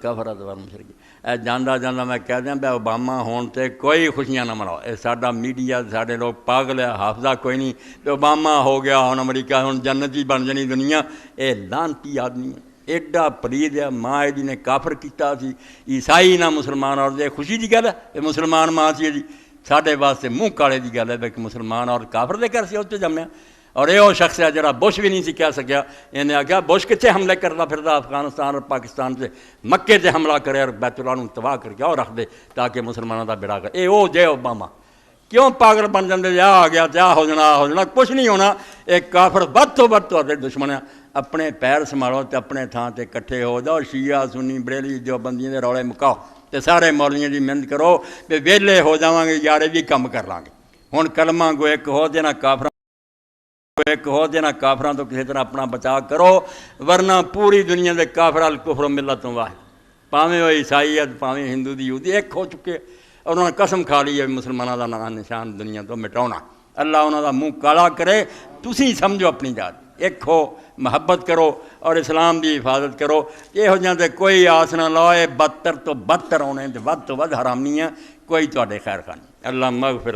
کفرت والمشرکین۔ اے جانا جانا میں کہہ دیا بے اوباما ہون تے کوئی خوشیاں نہ مناؤ، اے ساڈا میڈیا ساڈے لوگ پاگل ہے، حافظہ کوئی نہیں، بے اوباما ہو گیا ہن امریکہ ہن جنتی بن جانی دنیا، اے لعنتی آدمی ہے، ایڈا پلید ہے، ماں جی نے کافر کیتا سی، عیسائی نہ مسلمان، اور یہ خوشی دی گل ہے کہ مسلمان ماں سی جی، ساڈے واسطے منہ کالے دی گل ہے کہ مسلمان اور کافر دے گھر سی اتنے جمیا۔ اور یہ وہ شخص ہے جڑا بش بھی نہیں سی کہہ سکیا، انہیں آخیا بش کتنے حملے کرتا پھردا افغانستان اور پاکستان سے، مکے سے حملہ کرے اور بیت اللہ نوں تباہ کر کے اور رکھ دے تاکہ مسلمانوں کا بیڑا کرے۔ وہ جے اوباما کیوں پاگل بن جاندے آ گیا جا ہو جانا کچھ نہیں ہونا۔ ایک کافر ود تو ود تہاڈے دشمن ہے، اپنے پیر سنبھالو تے اپنے تھان تے کٹھے ہو جاؤ، شیعہ سنی بریلی جو بندیاں دے رولے مکاؤ تے سارے مولیاں دی محنت کرو کہ ویلے ہو جاواں گے یارے بھی کم کر لیں گے۔ ہن کلمہ گو ایک ہو دینا کافر ایک ہو دینا کافراں تو کسی طرح اپنا بچا کرو، ورنہ پوری دنیا دے کافر الکفر ملت واحد، پاویں وہ عیسائی ہے پاویں ہندو دی یہودی ایک ہو چکے، اور انہوں نے قسم کھا لی ہے مسلمانوں کا نام نشان دنیا تو مٹاؤنا۔ اللہ انہوں کا منہ کالا کرے، تسی سمجھو اپنی ذات ایک ہو، محبت کرو اور اسلام دی حفاظت کرو۔ یہو جہاں تے کوئی آس نہ لاؤ، بدتر تو بدتر ہونے ود تو ود حرامی ہے، کوئی تواڈے خیر خاں نہیں۔ اللہ مغفر